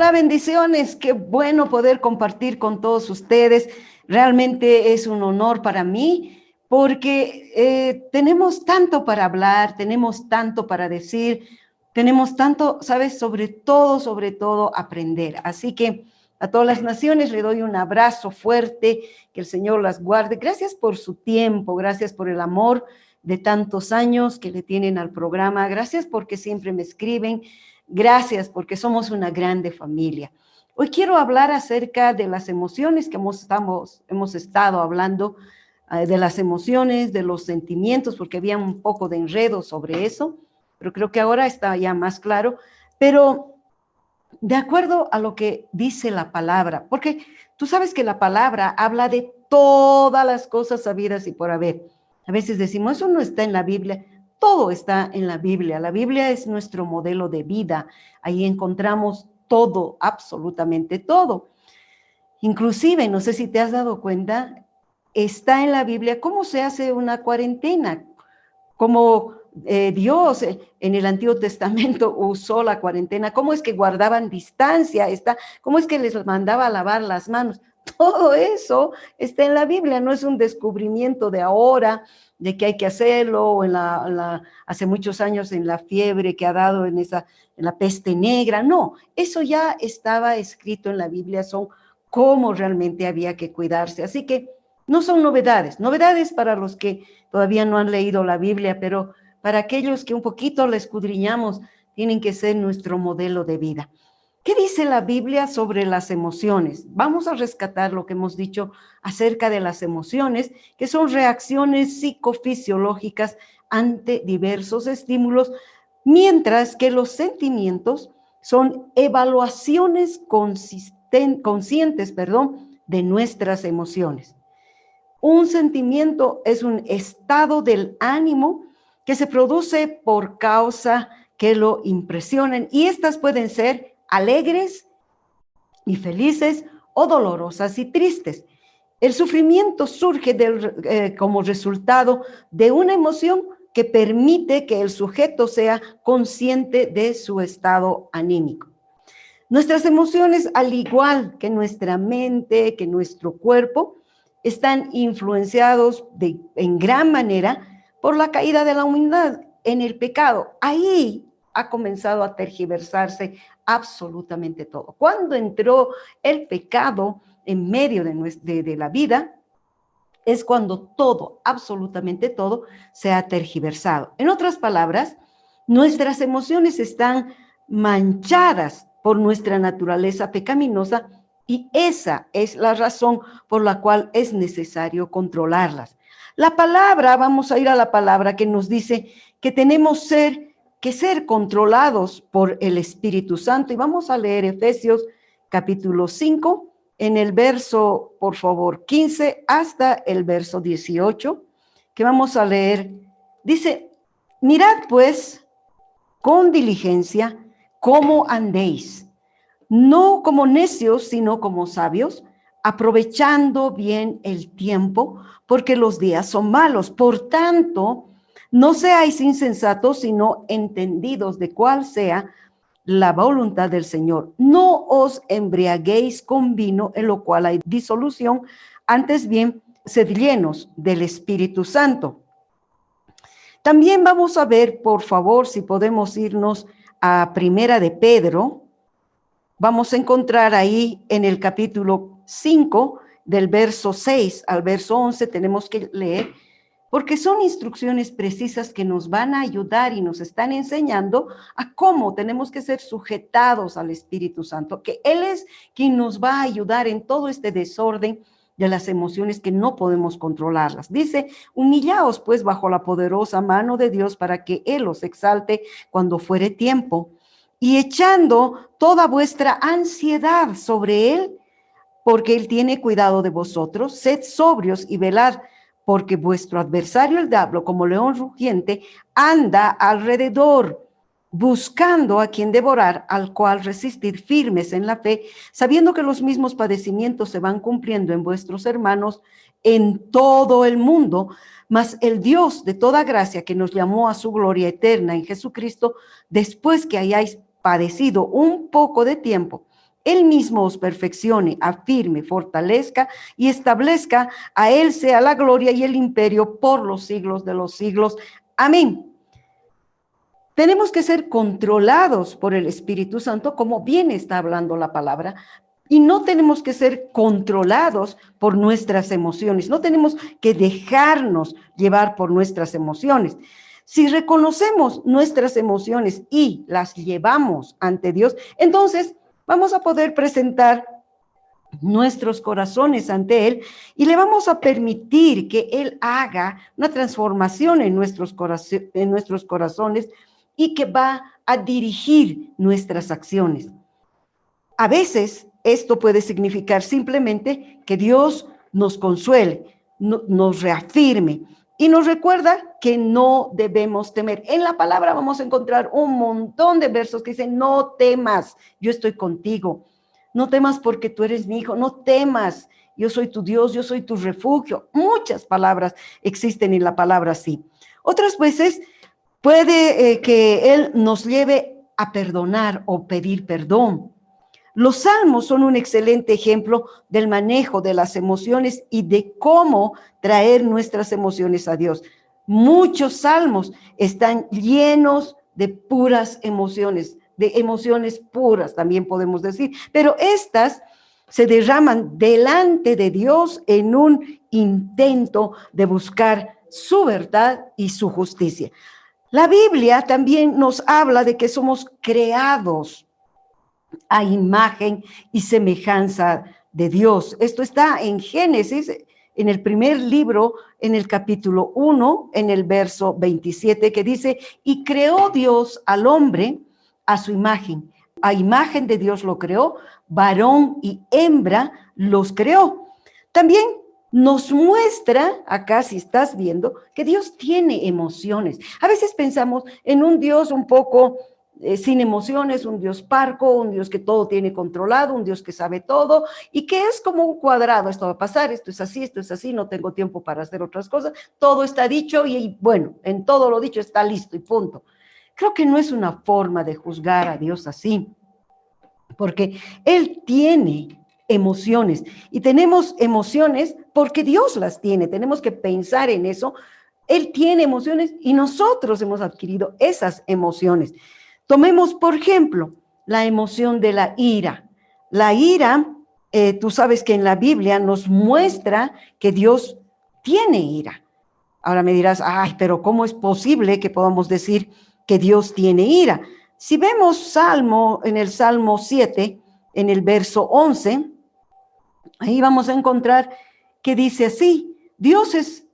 Hola, bendiciones. Qué bueno poder compartir con todos ustedes. Realmente es un honor para mí porque tenemos tanto para hablar, tenemos tanto para decir, tenemos tanto, ¿sabes? Sobre todo, aprender. Así que a todas las naciones le doy un abrazo fuerte, que el Señor las guarde. Gracias por su tiempo, gracias por el amor de tantos años que le tienen al programa. Gracias porque siempre me escriben. Gracias, porque somos una grande familia. Hoy quiero hablar acerca de las emociones que hemos estado hablando, de las emociones, de los sentimientos, porque había un poco de enredo sobre eso, pero creo que ahora está ya más claro. Pero de acuerdo a lo que dice la palabra, porque tú sabes que la palabra habla de todas las cosas sabidas y por haber. A veces decimos, eso no está en la Biblia. Todo está en la Biblia. La Biblia es nuestro modelo de vida. Ahí encontramos todo, absolutamente todo. Inclusive, no sé si te has dado cuenta, está en la Biblia cómo se hace una cuarentena, cómo Dios en el Antiguo Testamento usó la cuarentena, cómo es que guardaban distancia, cómo es que les mandaba a lavar las manos. Todo eso está en la Biblia, no es un descubrimiento de ahora, de que hay que hacerlo, o hace muchos años en la fiebre que ha dado en la peste negra. No, eso ya estaba escrito en la Biblia, son cómo realmente había que cuidarse. Así que no son novedades para los que todavía no han leído la Biblia, pero para aquellos que un poquito la escudriñamos, tienen que ser nuestro modelo de vida. ¿Qué dice la Biblia sobre las emociones? Vamos a rescatar lo que hemos dicho acerca de las emociones, que son reacciones psicofisiológicas ante diversos estímulos, mientras que los sentimientos son evaluaciones conscientes, de nuestras emociones. Un sentimiento es un estado del ánimo que se produce por causa que lo impresionan, y estas pueden ser alegres y felices o dolorosas y tristes. El sufrimiento surge como resultado de una emoción que permite que el sujeto sea consciente de su estado anímico. Nuestras emociones, al igual que nuestra mente, que nuestro cuerpo, están influenciados en gran manera por la caída de la humanidad en el pecado. Ahí ha comenzado a tergiversarse absolutamente todo. Cuando entró el pecado en medio de la vida, es cuando todo, absolutamente todo, se ha tergiversado. En otras palabras, nuestras emociones están manchadas por nuestra naturaleza pecaminosa, y esa es la razón por la cual es necesario controlarlas. La palabra, vamos a ir a la palabra que nos dice que tenemos que ser controlados por el Espíritu Santo, y vamos a leer Efesios capítulo 5, en el verso, por favor, 15 hasta el verso 18, que vamos a leer. Dice: mirad pues con diligencia cómo andéis, no como necios, sino como sabios, aprovechando bien el tiempo, porque los días son malos. Por tanto, no seáis insensatos, sino entendidos de cuál sea la voluntad del Señor. No os embriaguéis con vino, en lo cual hay disolución, antes bien, sed llenos del Espíritu Santo. También vamos a ver, por favor, si podemos irnos a Primera de Pedro. Vamos a encontrar ahí en el capítulo 5, del verso 6 al verso 11, tenemos que leer, porque son instrucciones precisas que nos van a ayudar y nos están enseñando a cómo tenemos que ser sujetados al Espíritu Santo, que Él es quien nos va a ayudar en todo este desorden de las emociones que no podemos controlarlas. Dice: humillaos pues bajo la poderosa mano de Dios, para que Él os exalte cuando fuere tiempo, y echando toda vuestra ansiedad sobre Él, porque Él tiene cuidado de vosotros. Sed sobrios y velad, porque vuestro adversario el diablo, como león rugiente, anda alrededor, buscando a quien devorar, al cual resistir firmes en la fe, sabiendo que los mismos padecimientos se van cumpliendo en vuestros hermanos en todo el mundo. Mas el Dios de toda gracia, que nos llamó a su gloria eterna en Jesucristo, después que hayáis padecido un poco de tiempo, Él mismo os perfeccione, afirme, fortalezca y establezca. A Él sea la gloria y el imperio por los siglos de los siglos. Amén. Tenemos que ser controlados por el Espíritu Santo, como bien está hablando la palabra, y no tenemos que ser controlados por nuestras emociones, no tenemos que dejarnos llevar por nuestras emociones. Si reconocemos nuestras emociones y las llevamos ante Dios, entonces vamos a poder presentar nuestros corazones ante Él y le vamos a permitir que Él haga una transformación en nuestros corazones y que va a dirigir nuestras acciones. A veces esto puede significar simplemente que Dios nos consuele, nos reafirme y nos recuerda que no debemos temer. En la palabra vamos a encontrar un montón de versos que dicen: no temas, yo estoy contigo. No temas porque tú eres mi hijo, no temas, yo soy tu Dios, yo soy tu refugio. Muchas palabras existen en la palabra así. Otras veces puede que Él nos lleve a perdonar o pedir perdón. Los salmos son un excelente ejemplo del manejo de las emociones y de cómo traer nuestras emociones a Dios. Muchos salmos están llenos de puras emociones, de emociones puras, también podemos decir, pero estas se derraman delante de Dios en un intento de buscar su verdad y su justicia. La Biblia también nos habla de que somos creados a imagen y semejanza de Dios. Esto está en Génesis, en el primer libro, en el capítulo 1, en el verso 27, que dice: y creó Dios al hombre a su imagen. A imagen de Dios lo creó, varón y hembra los creó. También nos muestra, acá si estás viendo, que Dios tiene emociones. A veces pensamos en un Dios un poco sin emociones, un Dios parco, un Dios que todo tiene controlado, un Dios que sabe todo y que es como un cuadrado: esto va a pasar, esto es así, no tengo tiempo para hacer otras cosas, todo está dicho y bueno, en todo lo dicho está listo y punto. Creo que no es una forma de juzgar a Dios así, porque Él tiene emociones y tenemos emociones porque Dios las tiene, tenemos que pensar en eso. Él tiene emociones y nosotros hemos adquirido esas emociones. Tomemos, por ejemplo, la emoción de la ira. La ira, tú sabes que en la Biblia nos muestra que Dios tiene ira. Ahora me dirás: ay, pero ¿cómo es posible que podamos decir que Dios tiene ira? Si vemos en el Salmo 7, en el verso 11, ahí vamos a encontrar que dice así: Dios es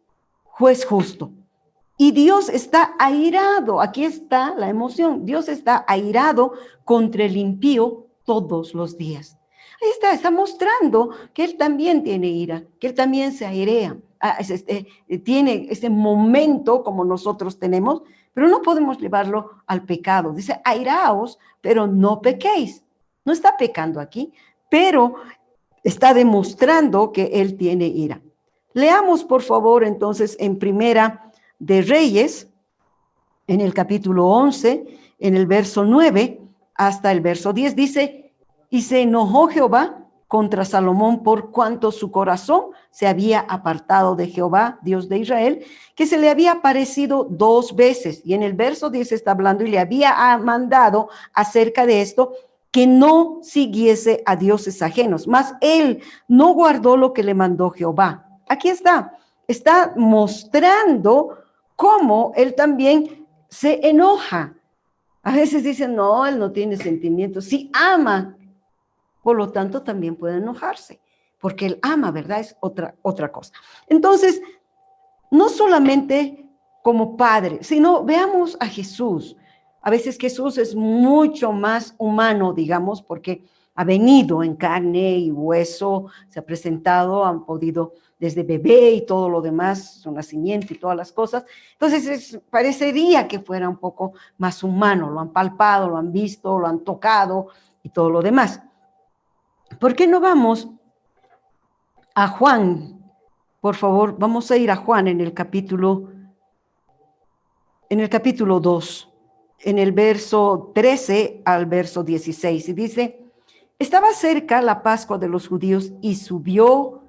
juez justo. Y Dios está airado, aquí está la emoción, Dios está airado contra el impío todos los días. Ahí está mostrando que Él también tiene ira, que Él también se airea, tiene ese momento como nosotros tenemos, pero no podemos llevarlo al pecado. Dice: airaos, pero no pequéis. No está pecando aquí, pero está demostrando que Él tiene ira. Leamos, por favor, entonces, en Primera de Reyes, en el capítulo 11, en el verso 9 hasta el verso 10, dice: y se enojó Jehová contra Salomón por cuanto su corazón se había apartado de Jehová, Dios de Israel, que se le había aparecido 2 veces. Y en el verso 10 está hablando y le había mandado acerca de esto que no siguiese a dioses ajenos, mas él no guardó lo que le mandó Jehová. Aquí está mostrando cómo él también se enoja. A veces dicen: no, él no tiene sentimientos. Sí ama, por lo tanto también puede enojarse, porque él ama, ¿verdad? Es otra cosa. Entonces, no solamente como padre, sino veamos a Jesús. A veces Jesús es mucho más humano, digamos, porque ha venido en carne y hueso, se ha presentado, han podido desde bebé y todo lo demás, su nacimiento y todas las cosas. Entonces parecería que fuera un poco más humano, lo han palpado, lo han visto, lo han tocado y todo lo demás. ¿Por qué no vamos a Juan? Por favor, vamos a ir a Juan en el capítulo 2, en el verso 13 al verso 16, y dice: Estaba cerca la Pascua de los judíos y subió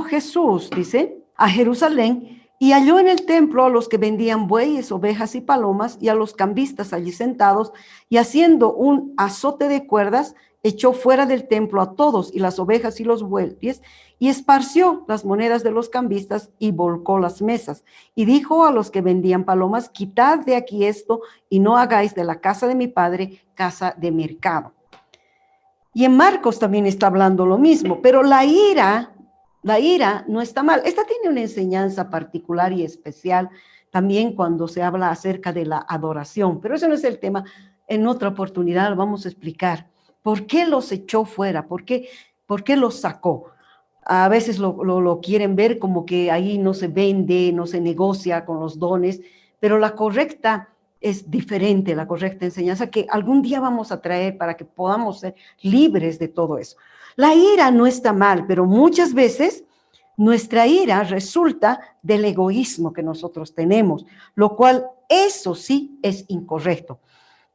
Jesús, dice, a Jerusalén y halló en el templo a los que vendían bueyes, ovejas y palomas y a los cambistas allí sentados y haciendo un azote de cuerdas, echó fuera del templo a todos y las ovejas y los bueyes y esparció las monedas de los cambistas y volcó las mesas y dijo a los que vendían palomas, quitad de aquí esto y no hagáis de la casa de mi padre casa de mercado. Y en Marcos también está hablando lo mismo, pero la ira no está mal. Esta tiene una enseñanza particular y especial también cuando se habla acerca de la adoración, pero eso no es el tema. En otra oportunidad vamos a explicar por qué los echó fuera, por qué los sacó. A veces lo quieren ver como que ahí no se vende, no se negocia con los dones, pero la correcta es diferente, la correcta enseñanza que algún día vamos a traer para que podamos ser libres de todo eso. La ira no está mal, pero muchas veces nuestra ira resulta del egoísmo que nosotros tenemos, lo cual eso sí es incorrecto.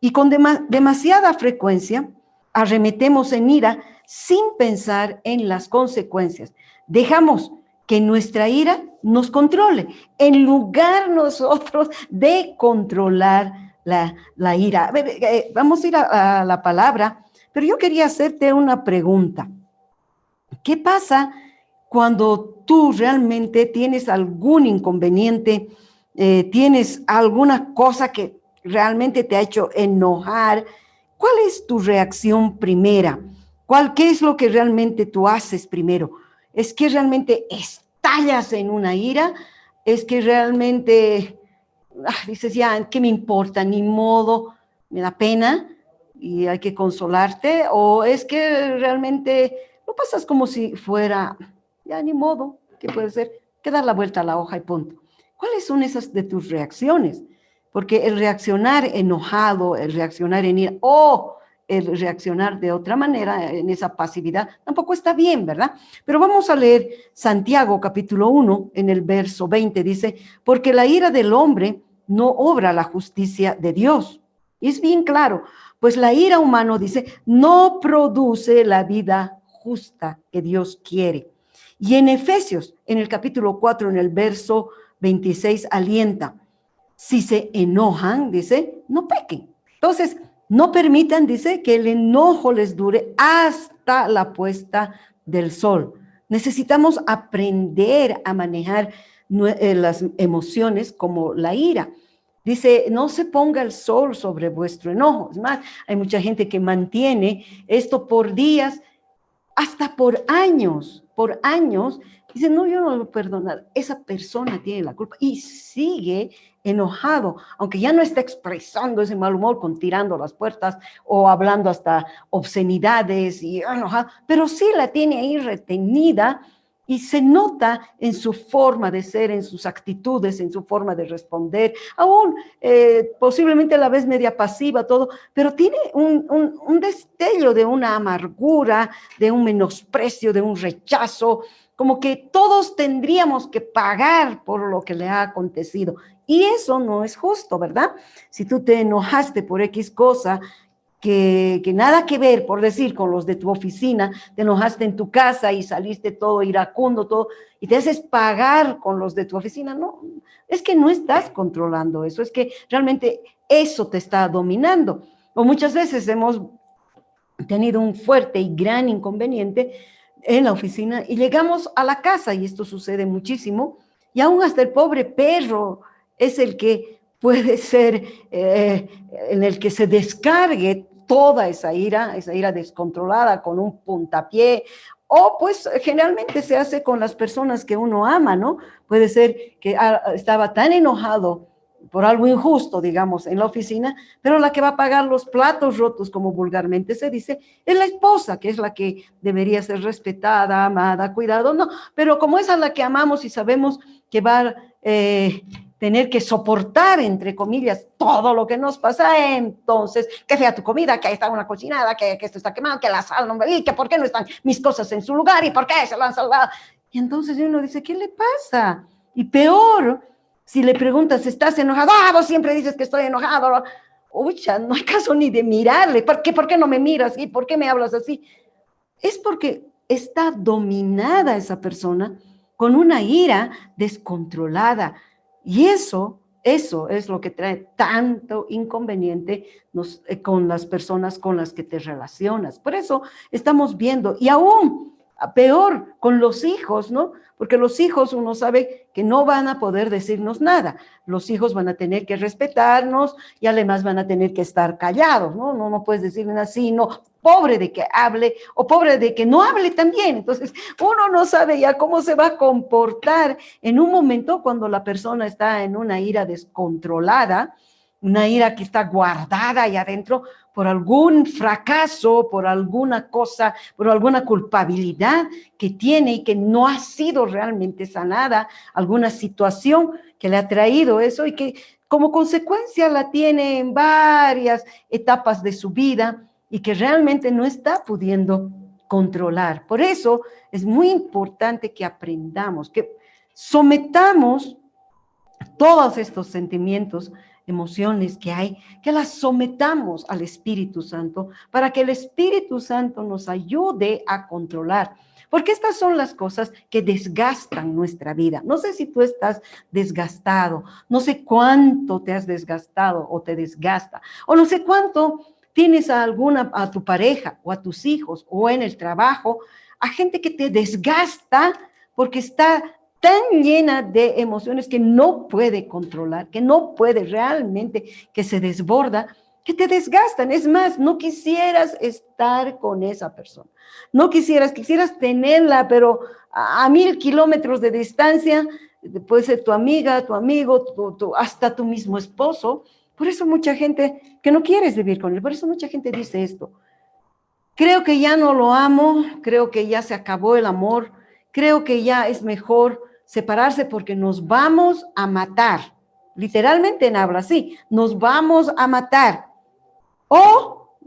Y con demasiada frecuencia arremetemos en ira sin pensar en las consecuencias. Dejamos que nuestra ira nos controle, en lugar nosotros de controlar la ira. A ver, vamos a ir a la palabra, pero yo quería hacerte una pregunta. ¿Qué pasa cuando tú realmente tienes algún inconveniente, tienes alguna cosa que realmente te ha hecho enojar? ¿Cuál es tu reacción primera? ¿Qué es lo que realmente tú haces primero? ¿Es que realmente estallas en una ira? ¿Es que realmente dices, ya, qué me importa? Ni modo, me da pena y hay que consolarte? ¿O es que realmente lo pasas como si fuera, ya, ni modo, qué puede ser? Que dar la vuelta a la hoja y punto. ¿Cuáles son esas de tus reacciones? Porque el reaccionar enojado, el reaccionar en ira, o el reaccionar de otra manera, en esa pasividad, tampoco está bien, ¿verdad? Pero vamos a leer Santiago capítulo 1, en el verso 20, dice, porque la ira del hombre no obra la justicia de Dios. Y es bien claro, pues la ira humana, dice, no produce la vida justa que Dios quiere. Y en Efesios, en el capítulo 4, en el verso 26, alienta, si se enojan, dice, no pequen. Entonces, no permitan, dice, que el enojo les dure hasta la puesta del sol. Necesitamos aprender a manejar las emociones como la ira. Dice, no se ponga el sol sobre vuestro enojo. Es más, hay mucha gente que mantiene esto por días, hasta por años, dice, no, yo no lo voy a perdonar, esa persona tiene la culpa y sigue enojado, aunque ya no está expresando ese mal humor con tirando las puertas o hablando hasta obscenidades y enojado, pero sí la tiene ahí retenida y se nota en su forma de ser, en sus actitudes, en su forma de responder, aún posiblemente a la vez media pasiva, todo, pero tiene un destello de una amargura, de un menosprecio, de un rechazo, como que todos tendríamos que pagar por lo que le ha acontecido. Y eso no es justo, ¿verdad? Si tú te enojaste por X cosa, que nada que ver, por decir, con los de tu oficina, te enojaste en tu casa y saliste todo iracundo, todo, y te haces pagar con los de tu oficina, no, es que no estás controlando eso, es que realmente eso te está dominando. O muchas veces hemos tenido un fuerte y gran inconveniente en la oficina y llegamos a la casa, y esto sucede muchísimo, y aún hasta el pobre perro es el que puede ser en el que se descargue toda esa ira descontrolada con un puntapié, o pues generalmente se hace con las personas que uno ama, ¿no? Puede ser que estaba tan enojado por algo injusto, digamos, en la oficina, pero la que va a pagar los platos rotos, como vulgarmente se dice, es la esposa, que es la que debería ser respetada, amada, cuidado, no, pero como es a la que amamos y sabemos que va a tener que soportar, entre comillas, todo lo que nos pasa, entonces, que fea tu comida, que ahí está una cochinada, que esto está quemado, que la sal no me... y que por qué no están mis cosas en su lugar, y por qué se lo han salvado. Y entonces uno dice, ¿qué le pasa? Y peor, si le preguntas, ¿estás enojado? Ah, vos siempre dices que estoy enojado. ucha, no hay caso ni de mirarle. ¿Por qué no me miras? ¿Y por qué me hablas así? Es porque está dominada esa persona con una ira descontrolada. Y eso es lo que trae tanto inconveniente con las personas con las que te relacionas. Por eso estamos viendo, y aún peor con los hijos, ¿no? Porque los hijos uno sabe que no van a poder decirnos nada. Los hijos van a tener que respetarnos y además van a tener que estar callados, ¿no? No puedes decirle así, no, pobre de que hable o pobre de que no hable también. Entonces, uno no sabe ya cómo se va a comportar en un momento cuando la persona está en una ira descontrolada, una ira que está guardada ahí adentro por algún fracaso, por alguna cosa, por alguna culpabilidad que tiene y que no ha sido realmente sanada, alguna situación que le ha traído eso y que como consecuencia la tiene en varias etapas de su vida y que realmente no está pudiendo controlar. Por eso es muy importante que aprendamos, que sometamos todos estos sentimientos, emociones que hay, que las sometamos al Espíritu Santo para que el Espíritu Santo nos ayude a controlar. Porque estas son las cosas que desgastan nuestra vida. No sé si tú estás desgastado, no sé cuánto te has desgastado o te desgasta, o no sé cuánto tienes a tu pareja o a tus hijos o en el trabajo, a gente que te desgasta porque está tan llena de emociones que no puede controlar, que no puede realmente, que se desborda, que te desgastan. Es más, no quisieras estar con esa persona. No quisieras tenerla, pero a 1000 kilómetros de distancia, puede ser tu amiga, tu amigo, hasta tu mismo esposo. Por eso mucha gente que no quieres vivir con él, por eso mucha gente dice esto. Creo que ya no lo amo, creo que ya se acabó el amor, creo que ya es mejor separarse porque nos vamos a matar. Literalmente en habla así, nos vamos a matar. O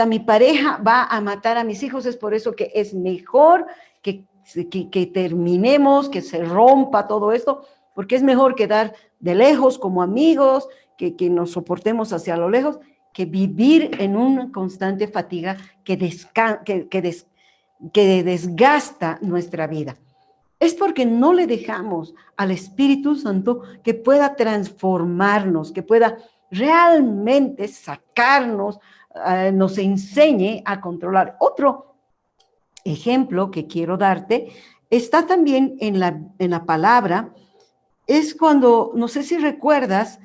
mi pareja va a matar a mis hijos, es por eso que es mejor que terminemos, que se rompa todo esto, porque es mejor quedar de lejos como amigos, que nos soportemos hacia lo lejos, que vivir en una constante fatiga que desgasta nuestra vida. Es porque no le dejamos al Espíritu Santo que pueda transformarnos, que pueda realmente sacarnos, nos enseñe a controlar. Otro ejemplo que quiero darte está también en la palabra, es cuando, no sé si recuerdas,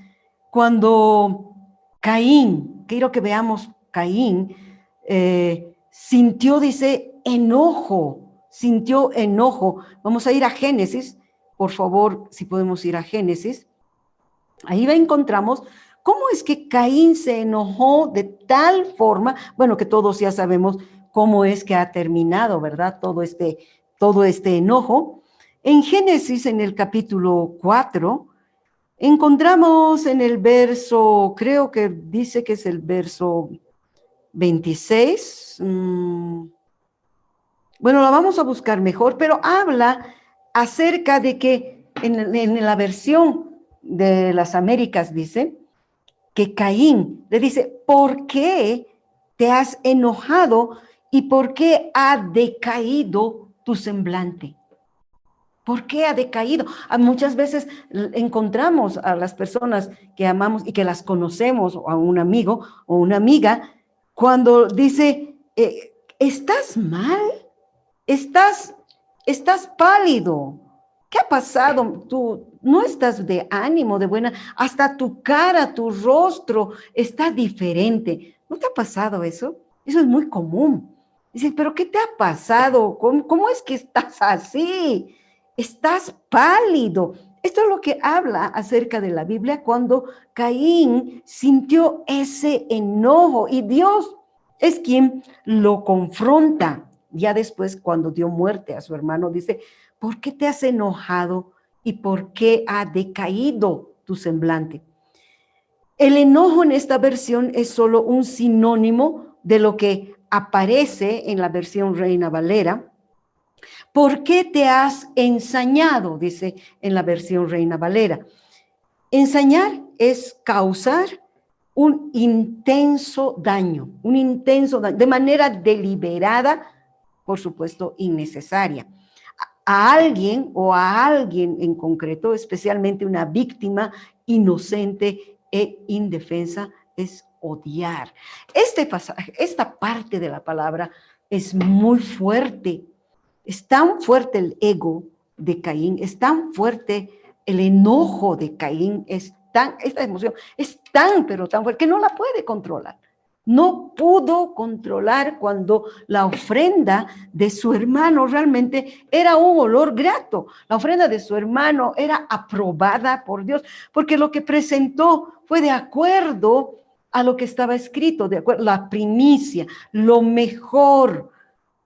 cuando Caín, quiero que veamos Caín, sintió, dice, sintió enojo. Vamos a ir a Génesis, por favor, si podemos ir a Génesis. Ahí encontramos cómo es que Caín se enojó de tal forma, bueno, que todos ya sabemos cómo es que ha terminado, ¿verdad? Todo este enojo. En Génesis, en el capítulo 4, encontramos en el verso, creo que dice que es el verso 26, bueno, la vamos a buscar mejor, pero habla acerca de que en la versión de las Américas dice que Caín le dice, ¿por qué te has enojado y por qué ha decaído tu semblante? ¿Por qué ha decaído? Muchas veces encontramos a las personas que amamos y que las conocemos, o a un amigo o una amiga, cuando dice, ¿estás mal? ¿Estás pálido? ¿Qué ha pasado? Tú no estás de ánimo, de buena, hasta tu cara, tu rostro está diferente. ¿No te ha pasado eso? Eso es muy común. Dices, ¿pero qué te ha pasado? ¿Cómo es que estás así? Estás pálido. Esto es lo que habla acerca de la Biblia cuando Caín sintió ese enojo y Dios es quien lo confronta. Ya después, cuando dio muerte a su hermano, dice, ¿por qué te has enojado y por qué ha decaído tu semblante? El enojo en esta versión es solo un sinónimo de lo que aparece en la versión Reina Valera. ¿Por qué te has ensañado? Dice en la versión Reina Valera. Ensañar es causar un intenso daño, de manera deliberada, por supuesto, innecesaria. A alguien o a alguien en concreto, especialmente una víctima inocente e indefensa, es odiar. Este pasaje, esta parte de la palabra es muy fuerte. Es tan fuerte el ego de Caín, es tan fuerte el enojo de Caín, esta emoción es tan, pero tan fuerte que no la puede controlar. No pudo controlar cuando la ofrenda de su hermano realmente era un olor grato. La ofrenda de su hermano era aprobada por Dios, porque lo que presentó fue de acuerdo a lo que estaba escrito, de acuerdo, la primicia, lo mejor,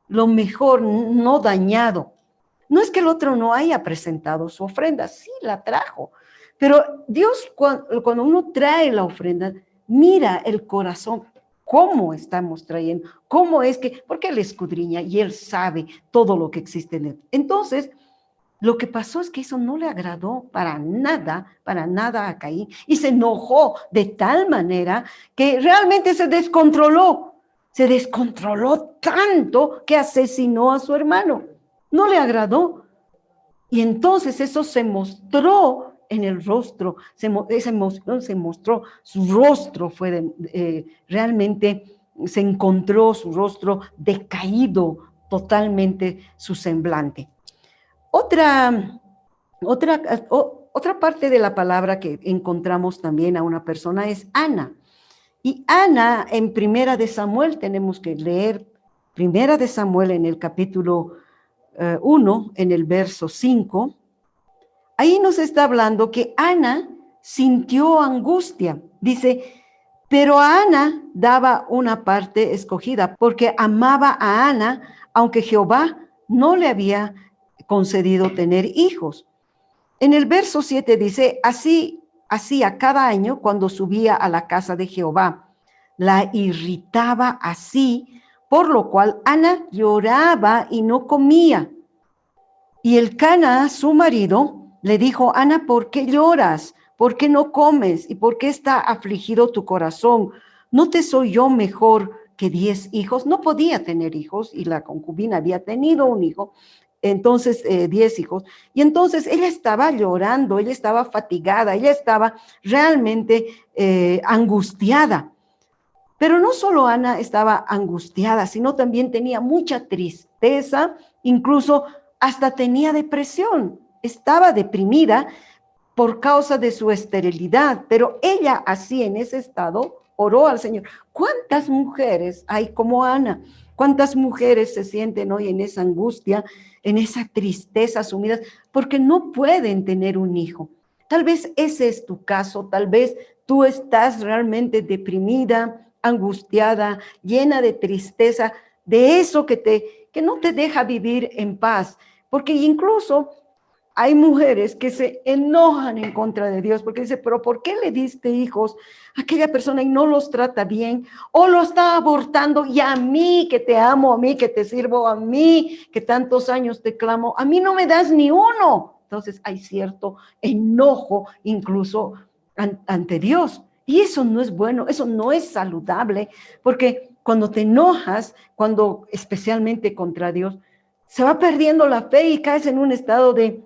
no dañado. No es que el otro no haya presentado su ofrenda, sí la trajo, pero Dios cuando uno trae la ofrenda, mira el corazón, cómo estamos trayendo, cómo es que, porque Él escudriña y Él sabe todo lo que existe en Él. Entonces, lo que pasó es que eso no le agradó para nada a Caín, y se enojó de tal manera que realmente se descontroló tanto que asesinó a su hermano. No le agradó. Y entonces eso se mostró en el rostro, esa emoción se mostró, su rostro realmente se encontró su rostro decaído totalmente, su semblante. Otra, otra parte de la palabra que encontramos también a una persona es Ana. Y Ana, en Primera de Samuel, tenemos que leer Primera de Samuel en el capítulo 1, en el verso 5. Ahí nos está hablando que Ana sintió angustia. Dice, pero a Ana daba una parte escogida porque amaba a Ana, aunque Jehová no le había concedido tener hijos. En el verso 7 dice, así hacía cada año cuando subía a la casa de Jehová. La irritaba así, por lo cual Ana lloraba y no comía. Y el Cana, su marido, le dijo, Ana, ¿por qué lloras? ¿Por qué no comes? ¿Y por qué está afligido tu corazón? ¿No te soy yo mejor que 10 hijos? No podía tener hijos y la concubina había tenido un hijo, entonces 10 hijos. Y entonces ella estaba llorando, ella estaba fatigada, ella estaba realmente angustiada. Pero no solo Ana estaba angustiada, sino también tenía mucha tristeza, incluso hasta tenía depresión, estaba deprimida por causa de su esterilidad, pero ella así en ese estado oró al Señor. ¿Cuántas mujeres hay como Ana? ¿Cuántas mujeres se sienten hoy en esa angustia, en esa tristeza sumidas, porque no pueden tener un hijo? Tal vez ese es tu caso, tal vez tú estás realmente deprimida, angustiada, llena de tristeza, de eso que no te deja vivir en paz, porque incluso hay mujeres que se enojan en contra de Dios porque dice, pero ¿por qué le diste hijos a aquella persona y no los trata bien? O lo está abortando, y a mí que te amo, a mí que te sirvo, a mí que tantos años te clamo, a mí no me das ni uno. Entonces hay cierto enojo incluso ante Dios. Y eso no es bueno, eso no es saludable, porque cuando te enojas, cuando especialmente contra Dios, se va perdiendo la fe y caes en un estado de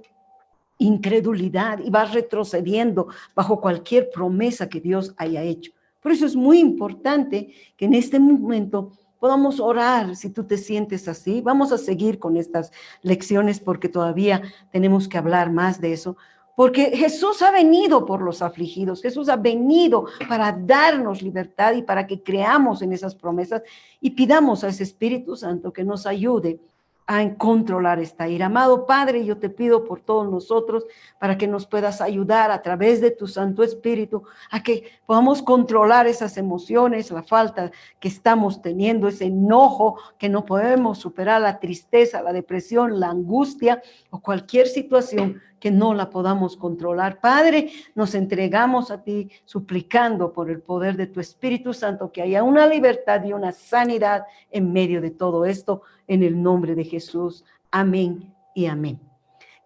incredulidad y vas retrocediendo bajo cualquier promesa que Dios haya hecho. Por eso es muy importante que en este momento podamos orar. Si tú te sientes así, vamos a seguir con estas lecciones porque todavía tenemos que hablar más de eso. Porque Jesús ha venido por los afligidos, Jesús ha venido para darnos libertad y para que creamos en esas promesas y pidamos a ese Espíritu Santo que nos ayude a controlar esta ira. Amado Padre, yo te pido por todos nosotros para que nos puedas ayudar a través de tu Santo Espíritu a que podamos controlar esas emociones, la falta que estamos teniendo, ese enojo que no podemos superar, la tristeza, la depresión, la angustia o cualquier situación que no la podamos controlar. Padre, nos entregamos a ti suplicando por el poder de tu Espíritu Santo que haya una libertad y una sanidad en medio de todo esto, en el nombre de Jesús. Amén y amén.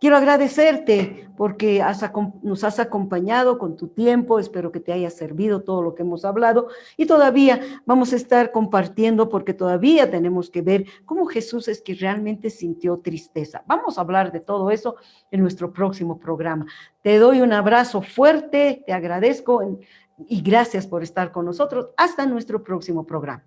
Quiero agradecerte porque nos has acompañado con tu tiempo. Espero que te haya servido todo lo que hemos hablado y todavía vamos a estar compartiendo porque todavía tenemos que ver cómo Jesús es que realmente sintió tristeza. Vamos a hablar de todo eso en nuestro próximo programa. Te doy un abrazo fuerte, te agradezco y gracias por estar con nosotros. Hasta nuestro próximo programa.